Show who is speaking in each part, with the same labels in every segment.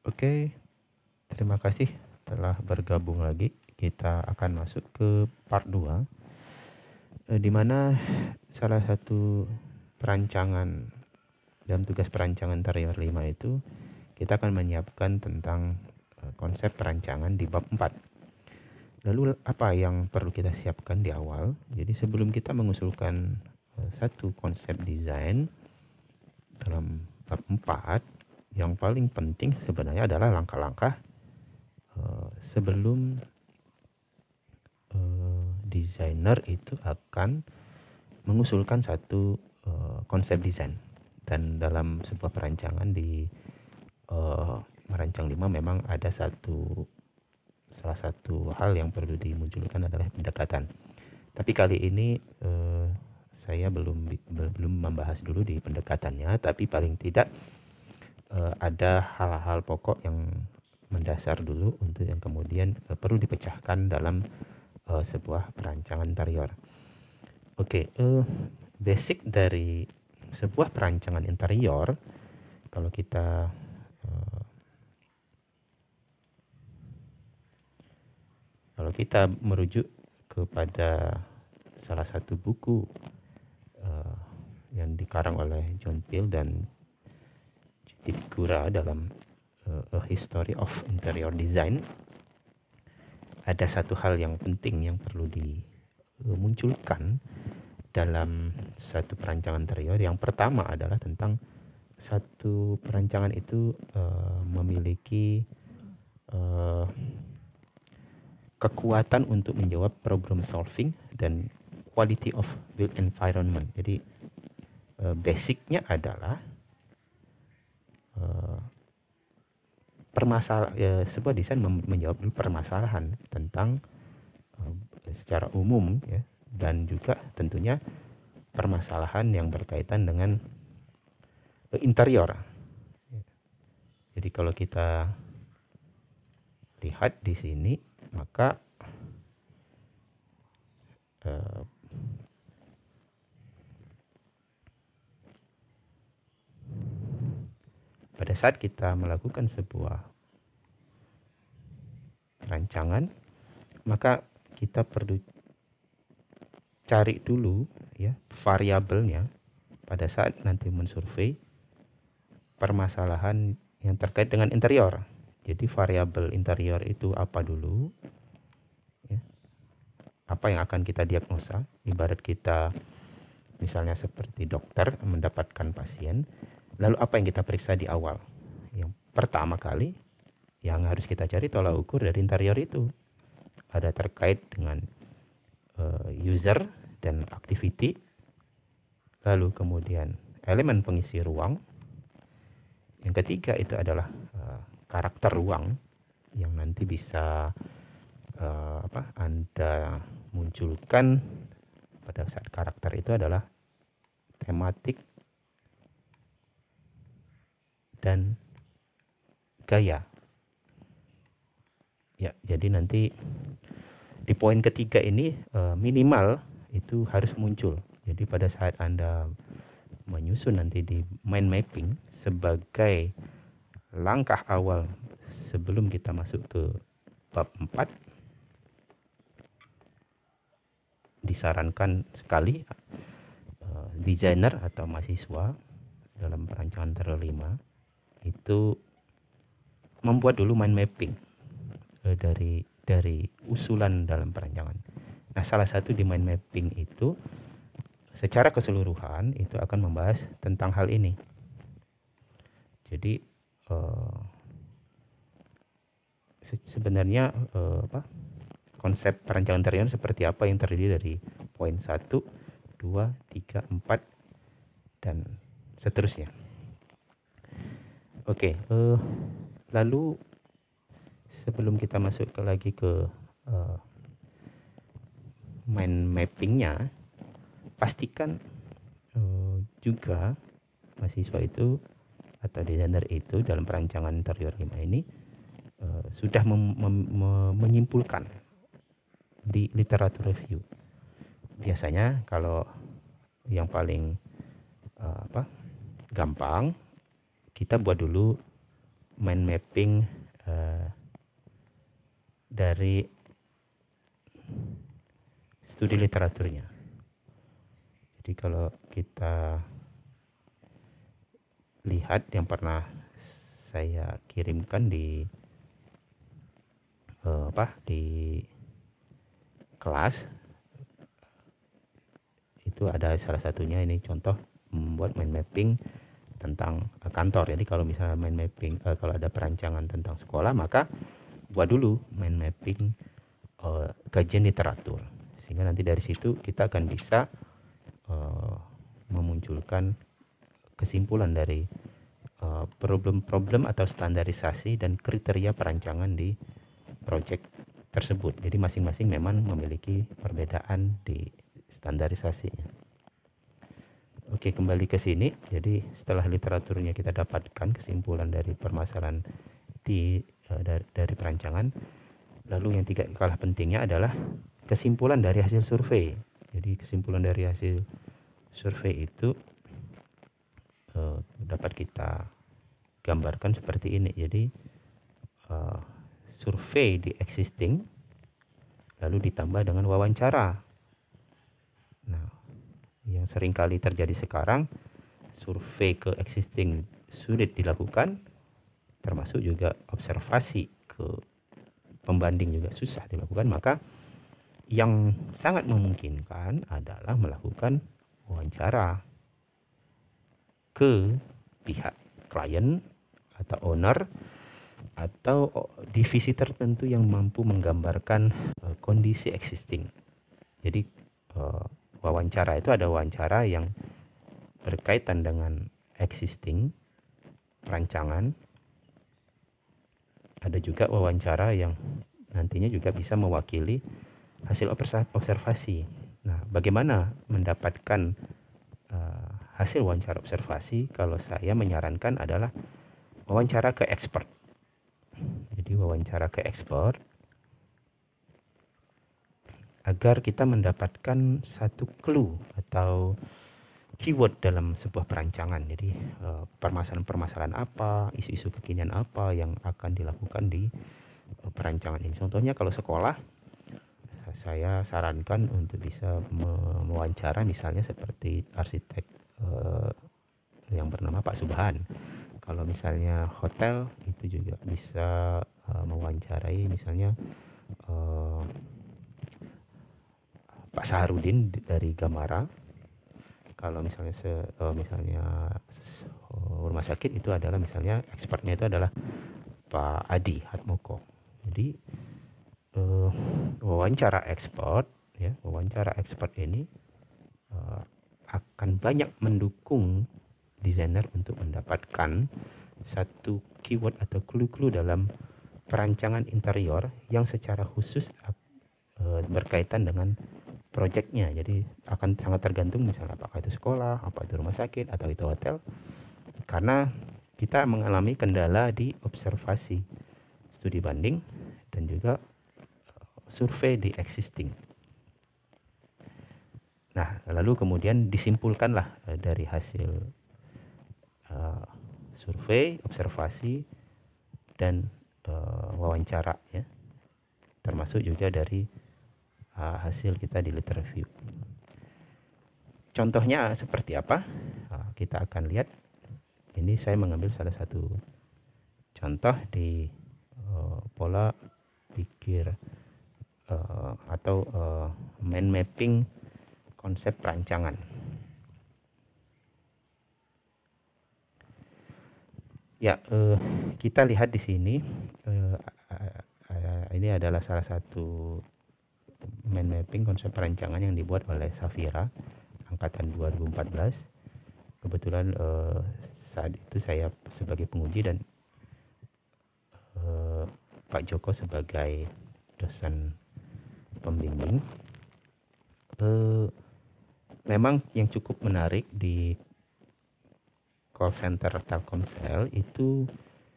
Speaker 1: Oke, terima kasih telah bergabung lagi. Kita akan masuk ke part 2, di mana salah satu perancangan dalam tugas perancangan interior 5 itu kita akan menyiapkan tentang konsep perancangan di bab 4. Lalu apa yang perlu kita siapkan di awal? Jadi sebelum kita mengusulkan satu konsep desain dalam bab 4, yang paling penting sebenarnya adalah langkah-langkah sebelum desainer itu akan mengusulkan satu konsep desain. Dan dalam sebuah perancangan di merancang 5 memang ada salah satu hal yang perlu dimunculkan adalah pendekatan. Tapi kali ini saya belum membahas dulu di pendekatannya, tapi paling tidak ada hal-hal pokok yang mendasar dulu untuk yang kemudian perlu dipecahkan dalam sebuah perancangan interior. Oke, basic dari sebuah perancangan interior, kalau kita merujuk kepada salah satu buku yang dikarang oleh John Peel dan Judith Gura dalam A History of Interior Design, ada satu hal yang penting yang perlu dimunculkan dalam satu perancangan interior. Yang pertama adalah tentang satu perancangan itu memiliki kekuatan untuk menjawab problem solving dan quality of built environment. Jadi basicnya adalah sebuah desain menjawab dulu permasalahan tentang secara umum ya, dan juga tentunya permasalahan yang berkaitan dengan interior. Jadi kalau kita lihat di sini, maka pada saat kita melakukan sebuah rancangan, maka kita perlu cari dulu ya variabelnya pada saat nanti mensurvei permasalahan yang terkait dengan interior. Jadi variabel interior itu apa dulu ya, apa yang akan kita diagnosa. Ibarat kita misalnya seperti dokter mendapatkan pasien, lalu apa yang kita periksa di awal? Yang pertama kali yang harus kita cari tolak ukur dari interior itu ada terkait dengan user dan activity, lalu kemudian elemen pengisi ruang. Yang ketiga itu adalah karakter ruang yang nanti bisa Anda munculkan pada saat karakter itu adalah tematik dan gaya. Ya, jadi nanti di poin ketiga ini minimal itu harus muncul. Jadi pada saat Anda menyusun nanti di mind mapping sebagai langkah awal sebelum kita masuk ke bab 4, disarankan sekali desainer atau mahasiswa dalam perancangan interior 5 itu membuat dulu mind mapping dari usulan dalam perancangan. Nah, salah satu di mind mapping itu secara keseluruhan itu akan membahas tentang hal ini. Jadi sebenarnya konsep perancangan interior seperti apa yang terdiri dari poin 1, 2, 3, 4 dan seterusnya. Oke, lalu sebelum kita masuk lagi ke mind mappingnya, pastikan juga mahasiswa itu atau desainer itu dalam perancangan interior 5 ini sudah menyimpulkan di literatur review. Biasanya kalau yang paling gampang, kita buat dulu mind mapping dari studi literaturnya. Jadi kalau kita lihat yang pernah saya kirimkan di di kelas, itu ada salah satunya ini contoh membuat mind mapping tentang kantor. Jadi kalau misalnya mind mapping kalau ada perancangan tentang sekolah, maka buat dulu mind mapping kajian literatur, sehingga nanti dari situ kita akan bisa memunculkan kesimpulan dari problem-problem atau standarisasi dan kriteria perancangan di proyek tersebut. Jadi masing-masing memang memiliki perbedaan di standarisasinya. Oke, kembali ke sini. Jadi setelah literaturnya kita dapatkan kesimpulan dari permasalahan dari perancangan, lalu yang tidak kalah pentingnya adalah kesimpulan dari hasil survei. Jadi kesimpulan dari hasil survei itu dapat kita gambarkan seperti ini. Jadi survei di existing lalu ditambah dengan wawancara. Nah, yang seringkali terjadi sekarang, survei ke existing sulit dilakukan, termasuk juga observasi ke pembanding juga susah dilakukan. Maka yang sangat memungkinkan adalah melakukan wawancara ke pihak klien atau owner atau divisi tertentu yang mampu menggambarkan kondisi existing. Jadi wawancara itu ada wawancara yang berkaitan dengan existing perancangan, ada juga wawancara yang nantinya juga bisa mewakili hasil observasi. Nah, bagaimana mendapatkan hasil wawancara observasi? Kalau saya menyarankan adalah wawancara ke expert. Jadi wawancara ke expert agar kita mendapatkan satu clue atau keyword dalam sebuah perancangan. Jadi permasalahan-permasalahan apa, isu-isu kekinian apa yang akan dilakukan di perancangan ini. Contohnya kalau sekolah, saya sarankan untuk bisa mewawancara misalnya seperti arsitek yang bernama Pak Subhan. Kalau misalnya hotel, itu juga bisa mewawancarai misalnya Pak Saharudin dari Gamara. Kalau misalnya rumah sakit, itu adalah misalnya expertnya itu adalah Pak Adi Hatmoko. Jadi wawancara expert ini akan banyak mendukung desainer untuk mendapatkan satu keyword atau clue-clue dalam perancangan interior yang secara khusus berkaitan dengan proyeknya. Jadi akan sangat tergantung misalnya apakah itu sekolah, apa itu rumah sakit, atau itu hotel, karena kita mengalami kendala di observasi studi banding dan juga survei di existing. Nah, lalu kemudian disimpulkanlah dari hasil survei, observasi, dan wawancara, ya, termasuk juga dari hasil kita di literature review. Contohnya seperti apa? Kita akan lihat. Ini saya mengambil salah satu contoh di pola pikir atau mind mapping konsep perancangan. Ya, kita lihat di sini. Ini adalah salah satu mind mapping konsep perancangan yang dibuat oleh Safira angkatan 2014. Kebetulan saat itu saya sebagai penguji dan Pak Joko sebagai dosen pembimbing. Memang yang cukup menarik di call center Telkomsel itu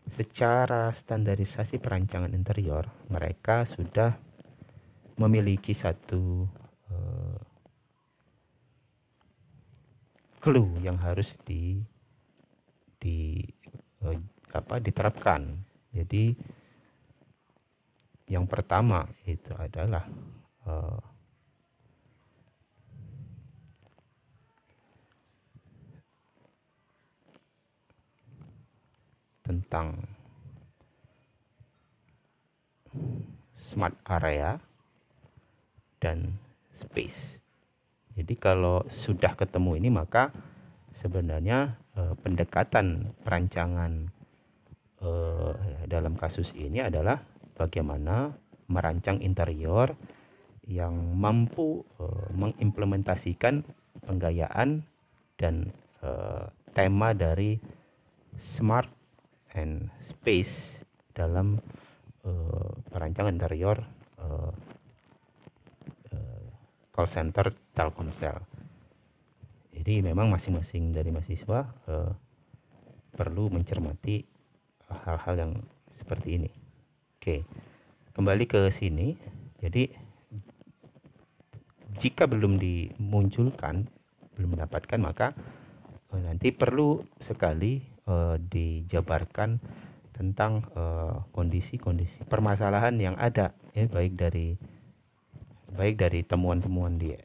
Speaker 1: secara standarisasi perancangan interior mereka sudah memiliki satu clue yang harus diterapkan. Jadi yang pertama itu adalah tentang smart area dan space. Jadi kalau sudah ketemu ini, maka sebenarnya pendekatan perancangan dalam kasus ini adalah bagaimana merancang interior yang mampu mengimplementasikan penggayaan dan tema dari smart and space dalam perancangan interior call center Telkomsel. Jadi memang masing-masing dari mahasiswa perlu mencermati hal-hal yang seperti ini. Oke, kembali ke sini. Jadi jika belum dimunculkan, belum mendapatkan, maka nanti perlu sekali dijabarkan tentang kondisi-kondisi permasalahan yang ada, ya, baik dari temuan-temuan di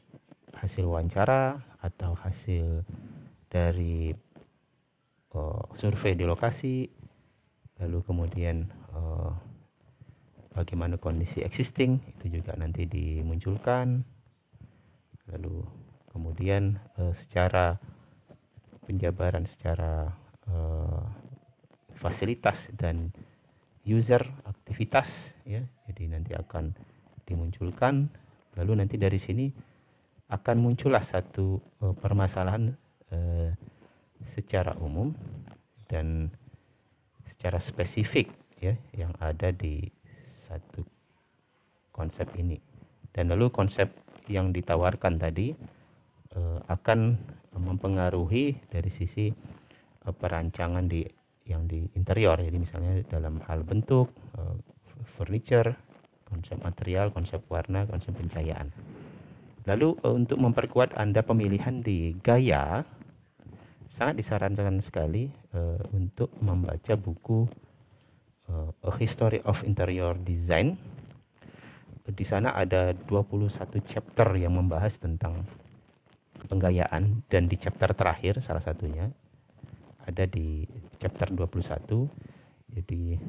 Speaker 1: hasil wawancara atau hasil dari survei di lokasi, lalu kemudian bagaimana kondisi existing itu juga nanti dimunculkan, lalu kemudian secara penjabaran secara fasilitas dan user aktivitas, ya, jadi nanti akan dimunculkan, lalu nanti dari sini akan muncullah satu permasalahan secara umum dan secara spesifik, ya, yang ada di satu konsep ini. Dan lalu konsep yang ditawarkan tadi akan mempengaruhi dari sisi perancangan yang di interior. Jadi misalnya dalam hal bentuk, furniture, konsep material, konsep warna, konsep pencahayaan. Lalu untuk memperkuat Anda pemilihan di gaya, sangat disarankan sekali untuk membaca buku A History of Interior Design. Di sana ada 21 chapter yang membahas tentang penggayaan, dan di chapter terakhir salah satunya ada di chapter 21. Jadi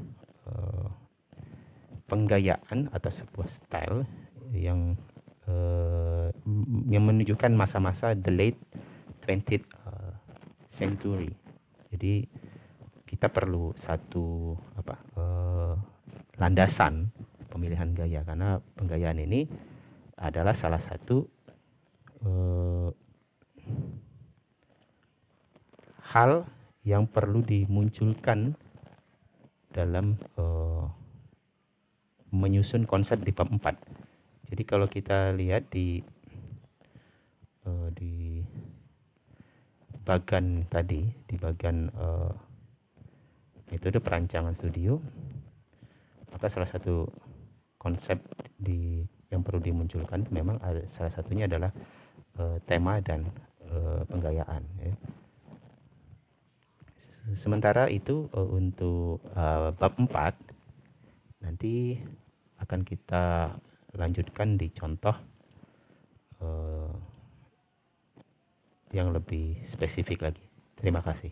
Speaker 1: penggayaan atau sebuah style yang menunjukkan masa-masa the late 20th century. Jadi kita perlu satu landasan pemilihan gaya, karena penggayaan ini adalah salah satu hal yang perlu dimunculkan dalam menyusun konsep di bab 4. Jadi kalau kita lihat di bagian tadi, di bagian metode perancangan studio, maka salah satu konsep yang perlu dimunculkan memang salah satunya adalah tema dan penggayaan, ya. Sementara itu untuk bab 4 nanti akan kita lanjutkan di contoh yang lebih spesifik lagi. Terima kasih.